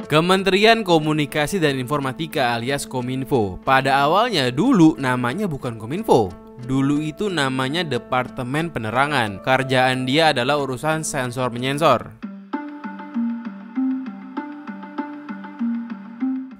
Kementerian Komunikasi dan Informatika alias Kominfo. Pada awalnya dulu namanya bukan Kominfo. Dulu itu namanya Departemen Penerangan. Kerjaan dia adalah urusan sensor menyensor.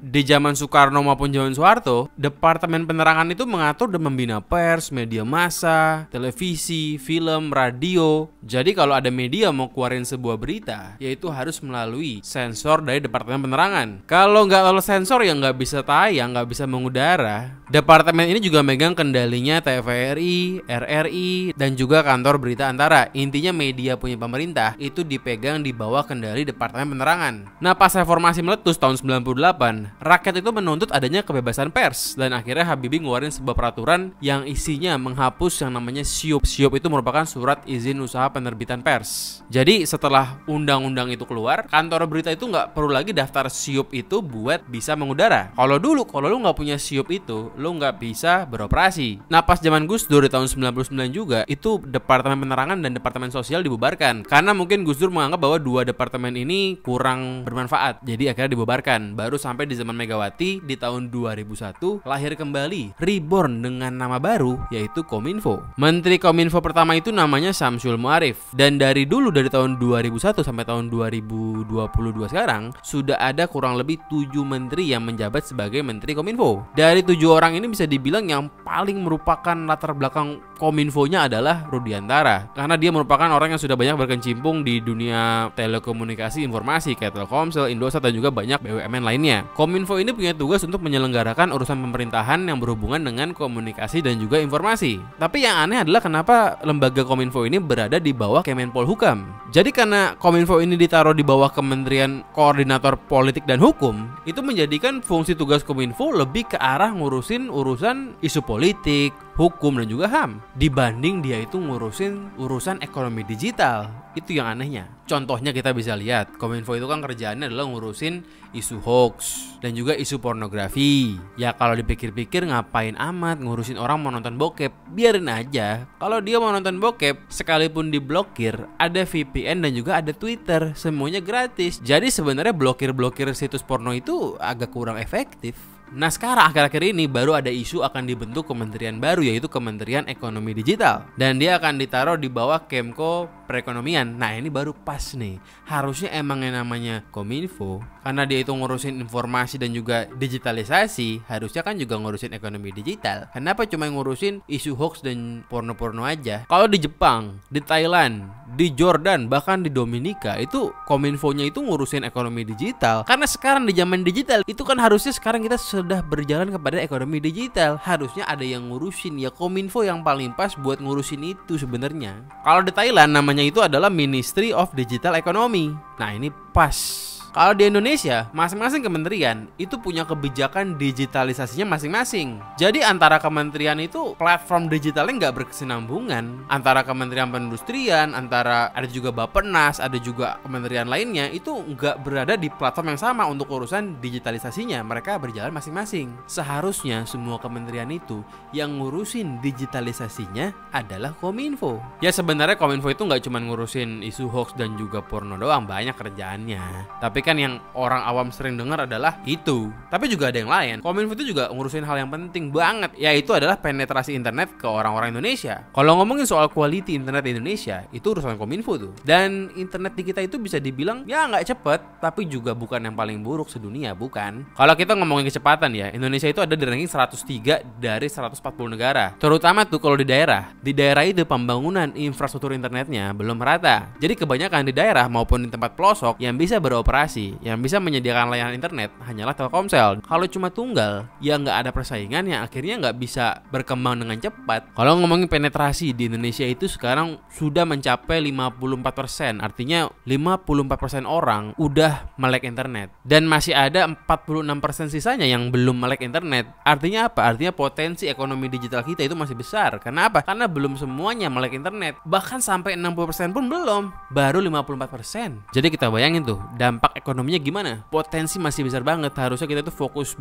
Di zaman Soekarno maupun zaman Soeharto, Departemen Penerangan itu mengatur dan membina pers, media massa, televisi, film, radio. Jadi kalau ada media mau keluarin sebuah berita, yaitu harus melalui sensor dari Departemen Penerangan. Kalau nggak lolos sensor ya nggak bisa tayang, nggak bisa mengudara. Departemen ini juga megang kendalinya TVRI, RRI, dan juga kantor berita antara. Intinya media punya pemerintah itu dipegang di bawah kendali Departemen Penerangan. Nah, pas reformasi meletus tahun 98, rakyat itu menuntut adanya kebebasan pers, dan akhirnya Habibie ngeluarin sebuah peraturan yang isinya menghapus yang namanya SIUP. SIUP itu merupakan surat izin usaha penerbitan pers. Jadi setelah undang-undang itu keluar, kantor berita itu nggak perlu lagi daftar SIUP itu buat bisa mengudara. Kalau dulu, kalau lu nggak punya SIUP itu, lu nggak bisa beroperasi. Nah, pas zaman Gus Dur di tahun 99 juga, itu Departemen Penerangan dan Departemen Sosial dibubarkan. Karena mungkin Gus Dur menganggap bahwa dua departemen ini kurang bermanfaat. Jadi akhirnya dibubarkan. Baru sampai di zaman Megawati di tahun 2001 lahir kembali, reborn dengan nama baru yaitu Kominfo. Menteri Kominfo pertama itu namanya Syamsul Muarif. Dan dari dulu, dari tahun 2001 sampai tahun 2022 sekarang, sudah ada kurang lebih 7 menteri yang menjabat sebagai Menteri Kominfo. Dari 7 orang ini bisa dibilang yang paling merupakan latar belakang Kominfonya adalah Rudiantara. Karena dia merupakan orang yang sudah banyak berkecimpung di dunia telekomunikasi informasi kayak Telkomsel, Indosat, dan juga banyak BUMN lainnya. Kominfo ini punya tugas untuk menyelenggarakan urusan pemerintahan yang berhubungan dengan komunikasi dan juga informasi. Tapi yang aneh adalah kenapa lembaga Kominfo ini berada di bawah Kemenpolhukam. Jadi karena Kominfo ini ditaruh di bawah Kementerian Koordinator Politik dan Hukum, itu menjadikan fungsi tugas Kominfo lebih ke arah ngurusin urusan isu politik, hukum, dan juga HAM, dibanding dia itu ngurusin urusan ekonomi digital. Itu yang anehnya. Contohnya kita bisa lihat, Kominfo itu kan kerjaannya adalah ngurusin isu hoax dan juga isu pornografi. Ya kalau dipikir-pikir ngapain amat ngurusin orang mau nonton bokep, biarin aja. Kalau dia mau nonton bokep, sekalipun diblokir, ada VPN dan juga ada Twitter, semuanya gratis. Jadi sebenarnya blokir-blokir situs porno itu agak kurang efektif. Nah, sekarang akhir-akhir ini baru ada isu akan dibentuk kementerian baru, yaitu Kementerian Ekonomi Digital, dan dia akan ditaruh di bawah Kemko Perekonomian. Nah, ini baru pas nih. Harusnya emang yang namanya Kominfo, karena dia itu ngurusin informasi dan juga digitalisasi, harusnya kan juga ngurusin ekonomi digital. Kenapa cuma ngurusin isu hoax dan porno-porno aja? Kalau di Jepang, di Thailand, di Jordan, bahkan di Dominika, itu Kominfonya itu ngurusin ekonomi digital. Karena sekarang di zaman digital, itu kan harusnya sekarang kita sudah berjalan kepada ekonomi digital. Harusnya ada yang ngurusin, ya Kominfo yang paling pas buat ngurusin itu sebenarnya. Kalau di Thailand namanya itu adalah Ministry of Digital Economy. Nah, ini pas. Kalau di Indonesia, masing-masing kementerian itu punya kebijakan digitalisasinya masing-masing. Jadi antara kementerian itu platform digitalnya nggak berkesinambungan. Antara Kementerian Perindustrian, antara ada juga Bappenas, ada juga kementerian lainnya, itu nggak berada di platform yang sama untuk urusan digitalisasinya. Mereka berjalan masing-masing. Seharusnya semua kementerian itu yang ngurusin digitalisasinya adalah Kominfo. Ya sebenarnya Kominfo itu nggak cuma ngurusin isu hoax dan juga porno doang, banyak kerjaannya. Tapi kan yang orang awam sering dengar adalah itu. Tapi juga ada yang lain. Kominfo itu juga ngurusin hal yang penting banget, yaitu adalah penetrasi internet ke orang-orang Indonesia. Kalau ngomongin soal quality internet di Indonesia, itu urusan Kominfo tuh. Dan internet di kita itu bisa dibilang ya nggak cepet, tapi juga bukan yang paling buruk sedunia, bukan. Kalau kita ngomongin kecepatan ya, Indonesia itu ada di ranking 103 dari 140 negara. Terutama tuh kalau di daerah itu pembangunan infrastruktur internetnya belum merata. Jadi kebanyakan di daerah maupun di tempat pelosok yang bisa beroperasi, yang bisa menyediakan layanan internet hanyalah Telkomsel. Kalau cuma tunggal, ya nggak ada persaingan yang akhirnya nggak bisa berkembang dengan cepat. Kalau ngomongin penetrasi di Indonesia itu sekarang sudah mencapai 54%. Artinya 54% orang udah melek internet. Dan masih ada 46% sisanya yang belum melek internet. Artinya apa? Artinya potensi ekonomi digital kita itu masih besar. Kenapa? Karena belum semuanya melek internet. Bahkan sampai 60% pun belum. Baru 54%. Jadi kita bayangin tuh, dampak ekonominya gimana? Potensi masih besar banget. Harusnya kita tuh fokus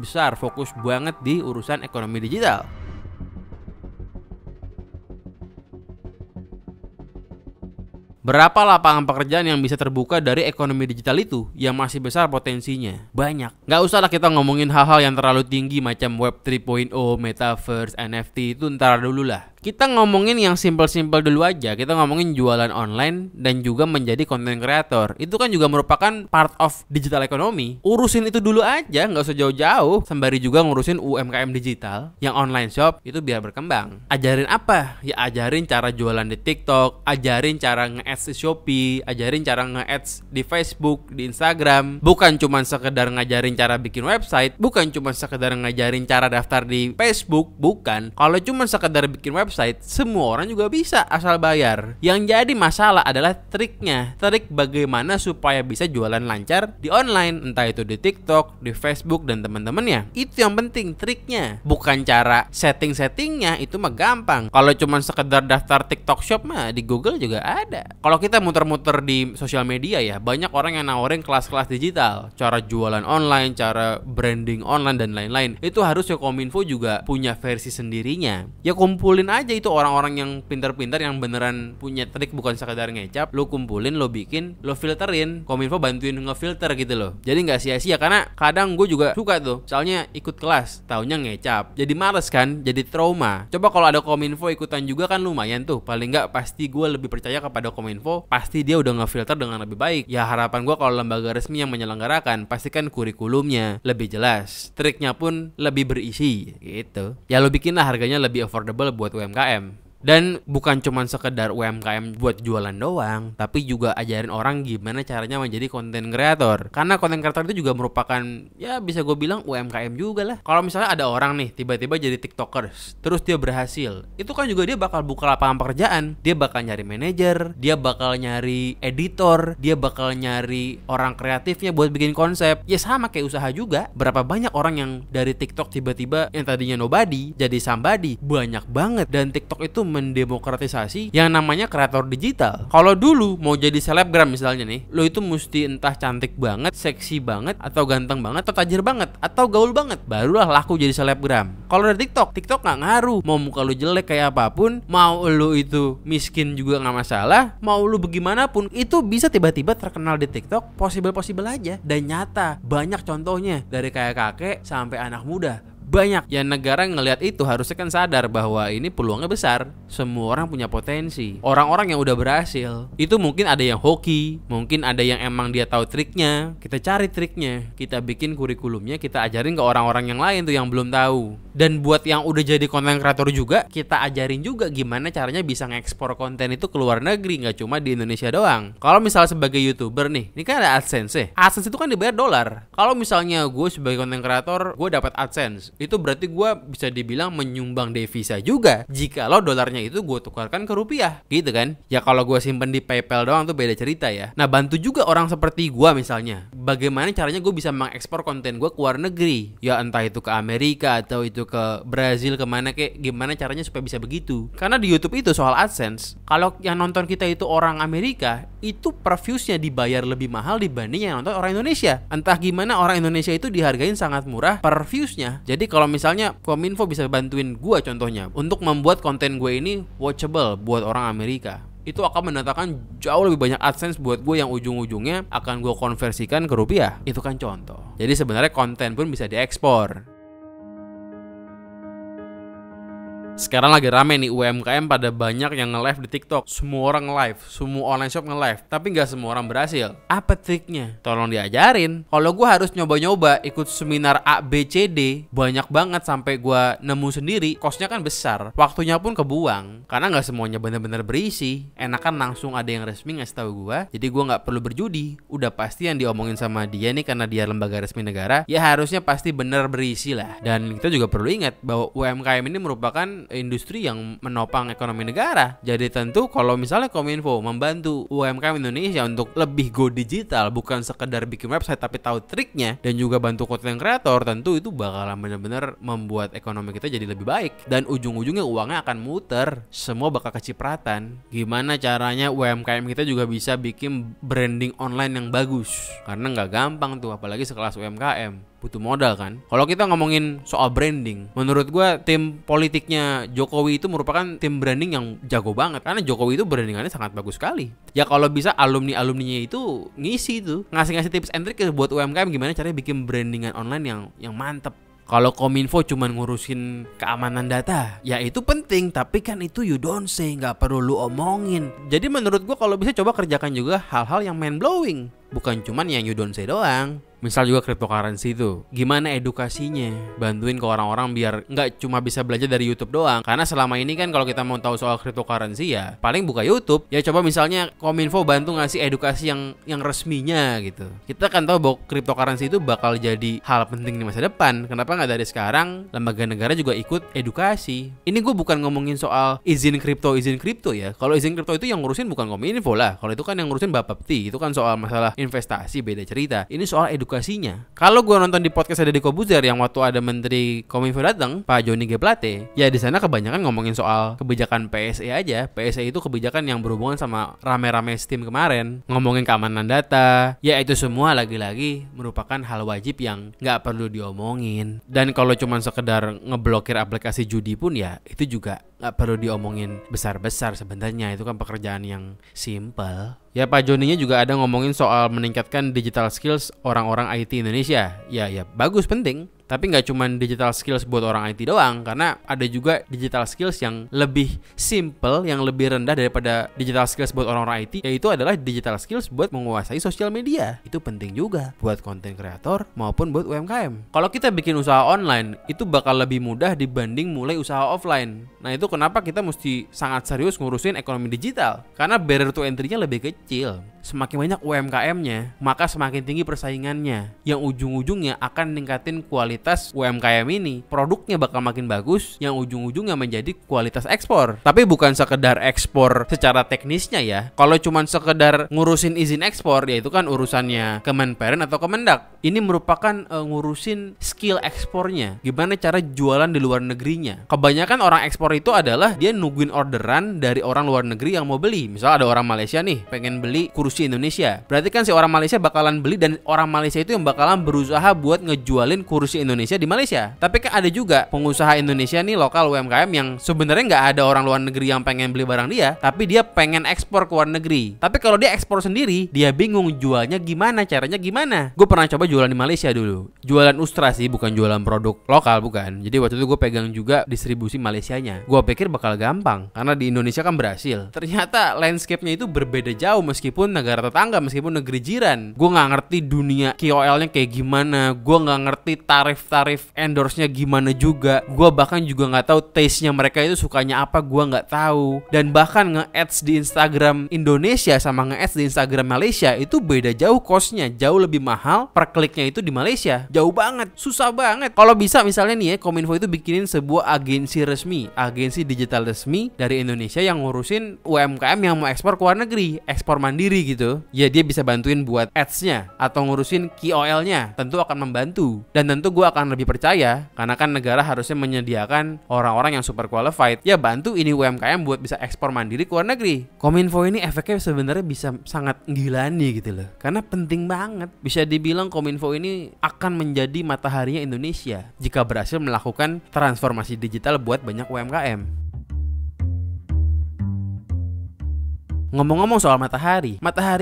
banget di urusan ekonomi digital. Berapa lapangan pekerjaan yang bisa terbuka dari ekonomi digital itu yang masih besar potensinya? Banyak. Nggak usah lah kita ngomongin hal-hal yang terlalu tinggi macam Web 3.0, Metaverse, NFT, itu ntar dulu lah. Kita ngomongin yang simple-simple dulu aja. Kita ngomongin jualan online dan juga menjadi content creator. Itu kan juga merupakan part of digital economy. Urusin itu dulu aja, nggak usah jauh-jauh. Sembari juga ngurusin UMKM digital yang online shop itu biar berkembang. Ajarin apa? Ya ajarin cara jualan di TikTok, ajarin cara nge-ads di Shopee, ajarin cara nge-ads di Facebook, di Instagram. Bukan cuma sekedar ngajarin cara bikin website, bukan cuma sekedar ngajarin cara daftar di Facebook, bukan. Kalau cuma sekedar bikin website, semua orang juga bisa asal bayar. Yang jadi masalah adalah triknya. Trik bagaimana supaya bisa jualan lancar di online, entah itu di TikTok, di Facebook dan teman-temannya. Itu yang penting, triknya. Bukan cara setting-settingnya, itu mah gampang. Kalau cuma sekedar daftar TikTok Shop mah di Google juga ada. Kalau kita muter-muter di sosial media ya, banyak orang yang nawarin kelas-kelas digital, cara jualan online, cara branding online dan lain-lain. Itu harusnya Kominfo juga punya versi sendirinya. Ya kumpulin aja itu orang-orang yang pintar-pintar yang beneran punya trik, bukan sekedar ngecap. Lo kumpulin, lo bikin, lo filterin. Kominfo bantuin ngefilter gitu loh. Jadi nggak sia-sia, karena kadang gue juga suka tuh, misalnya ikut kelas, taunya ngecap. Jadi males kan, jadi trauma. Coba kalau ada Kominfo ikutan juga kan lumayan tuh. Paling nggak pasti gue lebih percaya kepada Kominfo. Pasti dia udah ngefilter dengan lebih baik. Ya harapan gue kalau lembaga resmi yang menyelenggarakan, pastikan kurikulumnya lebih jelas, triknya pun lebih berisi gitu. Ya lo bikinlah harganya lebih affordable buat UMKM. Dan bukan cuma sekedar UMKM buat jualan doang, tapi juga ajarin orang gimana caranya menjadi content creator. Karena content creator itu juga merupakan, ya bisa gue bilang UMKM juga lah. Kalau misalnya ada orang nih tiba-tiba jadi tiktokers, terus dia berhasil, itu kan juga dia bakal buka lapangan pekerjaan. Dia bakal nyari manajer, dia bakal nyari editor, dia bakal nyari orang kreatifnya buat bikin konsep. Ya sama kayak usaha juga. Berapa banyak orang yang dari TikTok tiba-tiba yang tadinya nobody jadi somebody? Banyak banget. Dan TikTok itu mendemokratisasi yang namanya kreator digital. Kalau dulu mau jadi selebgram misalnya nih, lo itu mesti entah cantik banget, seksi banget, atau ganteng banget, atau tajir banget, atau gaul banget, barulah laku jadi selebgram. Kalau dari TikTok nggak ngaruh. Mau muka lo jelek kayak apapun, mau lo itu miskin juga nggak masalah, mau lo bagaimanapun, itu bisa tiba-tiba terkenal di TikTok. Possible aja dan nyata. Banyak contohnya dari kayak kakek sampai anak muda. Banyak. Ya negara ngelihat itu harusnya kan sadar bahwa ini peluangnya besar. Semua orang punya potensi. Orang-orang yang udah berhasil itu mungkin ada yang hoki, mungkin ada yang emang dia tahu triknya. Kita cari triknya, kita bikin kurikulumnya, kita ajarin ke orang-orang yang lain tuh yang belum tahu. Dan buat yang udah jadi konten kreator juga, kita ajarin juga gimana caranya bisa ngekspor konten itu ke luar negeri, nggak cuma di Indonesia doang. Kalau misalnya sebagai YouTuber nih, ini kan ada AdSense ya. AdSense itu kan dibayar dolar. Kalau misalnya gue sebagai konten kreator, gue dapat AdSense, itu berarti gue bisa dibilang menyumbang devisa juga. Jika lo dolarnya itu gue tukarkan ke rupiah, gitu kan? Ya kalau gue simpen di PayPal doang tuh beda cerita ya. Nah bantu juga orang seperti gue misalnya. Bagaimana caranya gue bisa mengekspor konten gue ke luar negeri? Ya entah itu ke Amerika atau itu ke Brazil, kemana kek? Gimana caranya supaya bisa begitu? Karena di YouTube itu soal AdSense, kalau yang nonton kita itu orang Amerika, itu per viewsnya dibayar lebih mahal dibanding yang nonton orang Indonesia. Entah gimana orang Indonesia itu dihargain sangat murah per viewsnya. Jadi kalau misalnya Kominfo bisa bantuin gue contohnya untuk membuat konten gue ini watchable buat orang Amerika, itu akan mendatangkan jauh lebih banyak AdSense buat gue yang ujung-ujungnya akan gue konversikan ke rupiah. Itu kan contoh. Jadi sebenarnya konten pun bisa diekspor. Sekarang lagi rame nih UMKM pada banyak yang nge-live di TikTok. Semua orang nge-live, semua online shop nge-live, tapi nggak semua orang berhasil. Apa triknya? Tolong diajarin. Kalau gue harus nyoba-nyoba ikut seminar A, B, C, D, banyak banget sampai gue nemu sendiri, kosnya kan besar, waktunya pun kebuang, karena nggak semuanya benar-benar berisi. Enakan langsung ada yang resmi ngasih tahu gue, jadi gue nggak perlu berjudi. Udah pasti yang diomongin sama dia nih, karena dia lembaga resmi negara, ya harusnya pasti benar berisi lah. Dan kita juga perlu ingat bahwa UMKM ini merupakan industri yang menopang ekonomi negara. Jadi tentu kalau misalnya Kominfo membantu UMKM Indonesia untuk lebih go digital, bukan sekedar bikin website tapi tahu triknya, dan juga bantu konten kreator, tentu itu bakalan benar-benar membuat ekonomi kita jadi lebih baik. Dan ujung-ujungnya uangnya akan muter, semua bakal kecipratan. Gimana caranya UMKM kita juga bisa bikin branding online yang bagus, karena nggak gampang tuh, apalagi sekelas UMKM. butuh modal kan. Kalau kita ngomongin soal branding, menurut gue tim politiknya Jokowi itu merupakan tim branding yang jago banget, karena Jokowi itu brandingannya sangat bagus sekali. Ya kalau bisa alumninya itu ngisi tuh, ngasih tips and trick buat UMKM gimana caranya bikin brandingan online yang mantep. Kalau Kominfo cuma ngurusin keamanan data, ya itu penting, tapi kan itu you don't say, nggak perlu lu omongin. Jadi menurut gua kalau bisa coba kerjakan juga hal-hal yang mind blowing, bukan cuman yang you don't say doang. Misal juga cryptocurrency itu, gimana edukasinya, bantuin ke orang-orang biar nggak cuma bisa belajar dari YouTube doang. Karena selama ini kan kalau kita mau tahu soal cryptocurrency ya paling buka YouTube. Ya coba misalnya Kominfo bantu ngasih edukasi yang resminya gitu. Kita kan tahu bahwa cryptocurrency itu bakal jadi hal penting di masa depan. Kenapa nggak dari sekarang lembaga negara juga ikut edukasi? Ini gue bukan ngomongin soal izin kripto ya. Kalau izin kripto itu yang ngurusin bukan Kominfo lah. Kalau itu kan yang ngurusin Bapepti. Itu kan soal masalah investasi, beda cerita. Ini soal edukasinya. Kalau gue nonton di podcast Deddy Corbuzier yang waktu ada Menteri Kominfo datang, Pak Johnny G. Plate, ya di sana kebanyakan ngomongin soal kebijakan PSE aja. PSE itu kebijakan yang berhubungan sama rame-rame Steam kemarin, ngomongin keamanan data. Ya itu semua lagi-lagi merupakan hal wajib yang nggak perlu diomongin. Dan kalau cuma sekedar ngeblokir aplikasi judi pun ya itu juga nggak perlu diomongin besar-besar sebenarnya. Itu kan pekerjaan yang simple. Ya Pak Joninya juga ada ngomongin soal meningkatkan digital skills orang-orang IT Indonesia. Ya bagus, penting. Tapi nggak cuma digital skills buat orang IT doang, karena ada juga digital skills yang lebih simple, yang lebih rendah daripada digital skills buat orang-orang IT, yaitu adalah digital skills buat menguasai sosial media. Itu penting juga buat konten kreator maupun buat UMKM. Kalau kita bikin usaha online, itu bakal lebih mudah dibanding mulai usaha offline. Nah itu kenapa kita mesti sangat serius ngurusin ekonomi digital, karena barrier to entry-nya lebih kecil. Semakin banyak UMKM-nya, maka semakin tinggi persaingannya, yang ujung-ujungnya akan ningkatin kualitas UMKM ini. Produknya bakal makin bagus, yang ujung-ujungnya menjadi kualitas ekspor. Tapi bukan sekedar ekspor secara teknisnya ya. Kalau cuma sekedar ngurusin izin ekspor, ya itu kan urusannya Kemenperin atau Kemendak. Ini merupakan ngurusin skill ekspornya. Gimana cara jualan di luar negerinya. Kebanyakan orang ekspor itu adalah dia nungguin orderan dari orang luar negeri yang mau beli. Misal ada orang Malaysia nih, pengen beli kursi Indonesia. Berarti kan si orang Malaysia bakalan beli, dan orang Malaysia itu yang bakalan berusaha buat ngejualin kursi Indonesia di Malaysia. Tapi kan ada juga pengusaha Indonesia nih, lokal UMKM, yang sebenarnya nggak ada orang luar negeri yang pengen beli barang dia, tapi dia pengen ekspor ke luar negeri. Tapi kalau dia ekspor sendiri, dia bingung jualnya gimana, caranya gimana. Gue pernah coba jualan di Malaysia dulu. Jualan Ustra sih, bukan jualan produk lokal, bukan. Jadi waktu itu gue pegang juga distribusi Malaysianya. Gue pikir bakal gampang, karena di Indonesia kan berhasil. Ternyata landscape-nya itu berbeda jauh, meskipun negara tetangga, meskipun negeri jiran. Gue nggak ngerti dunia KOL-nya kayak gimana. Gue nggak ngerti tarif endorse-nya gimana juga. Gue bahkan juga nggak tahu taste-nya mereka itu sukanya apa. Gue nggak tahu. Dan bahkan nge-ads di Instagram Indonesia sama nge-ads di Instagram Malaysia itu beda jauh cost-nya. Jauh lebih mahal per kliknya itu di Malaysia. Jauh banget, susah banget. Kalau bisa misalnya nih ya, Kominfo itu bikinin sebuah agensi resmi, agensi digital resmi dari Indonesia yang ngurusin UMKM yang mau ekspor ke luar negeri, ekspor mandiri gitu. Ya dia bisa bantuin buat ads-nya atau ngurusin KOL-nya. Tentu akan membantu. Dan tentu gue akan lebih percaya, karena kan negara harusnya menyediakan orang-orang yang super qualified. Ya bantu ini UMKM buat bisa ekspor mandiri ke luar negeri. Kominfo ini efeknya sebenarnya bisa sangat gilani gitu loh. Karena penting banget. Bisa dibilang Kominfo ini akan menjadi mataharinya Indonesia jika berhasil melakukan transformasi digital buat banyak UMKM. Ngomong-ngomong soal matahari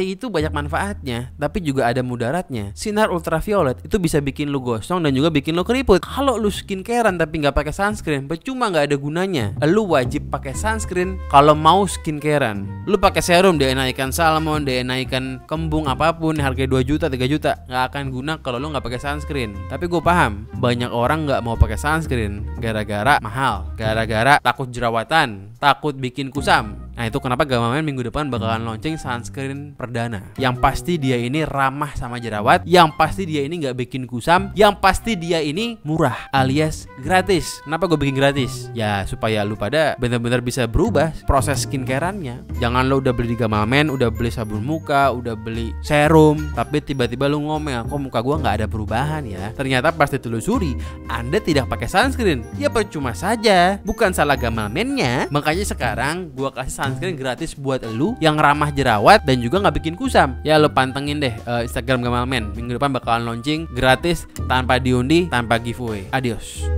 itu banyak manfaatnya, tapi juga ada mudaratnya. Sinar ultraviolet itu bisa bikin lu gosong dan juga bikin lu keriput. Kalau lu skincarean tapi nggak pakai sunscreen, percuma, nggak ada gunanya. Lu wajib pakai sunscreen kalau mau skincarean. Lu pakai serum DNA ikan salmon, DNA ikan kembung, apapun harga 2 juta, 3 juta, nggak akan guna kalau lu nggak pakai sunscreen. Tapi gue paham, banyak orang nggak mau pakai sunscreen gara-gara mahal, gara-gara takut jerawatan, takut bikin kusam. Nah itu kenapa Gamamen minggu depan bakalan launching sunscreen perdana. Yang pasti dia ini ramah sama jerawat, yang pasti dia ini gak bikin kusam, yang pasti dia ini murah alias gratis. Kenapa gue bikin gratis? Ya supaya lu pada benar-benar bisa berubah proses skincareannya. Jangan lo udah beli di Gamamen, udah beli sabun muka, udah beli serum, tapi tiba-tiba lu ngomel, kok muka gue gak ada perubahan ya. Ternyata pas ditelusuri, Anda tidak pakai sunscreen. Ya percuma saja, bukan salah Gamamennya. Makanya sekarang gue kasih sunscreen gratis buat elu yang ramah jerawat dan juga nggak bikin kusam. Ya lo pantengin deh Instagram Gamalman. Minggu depan bakalan launching gratis tanpa diundi, tanpa giveaway. Adios.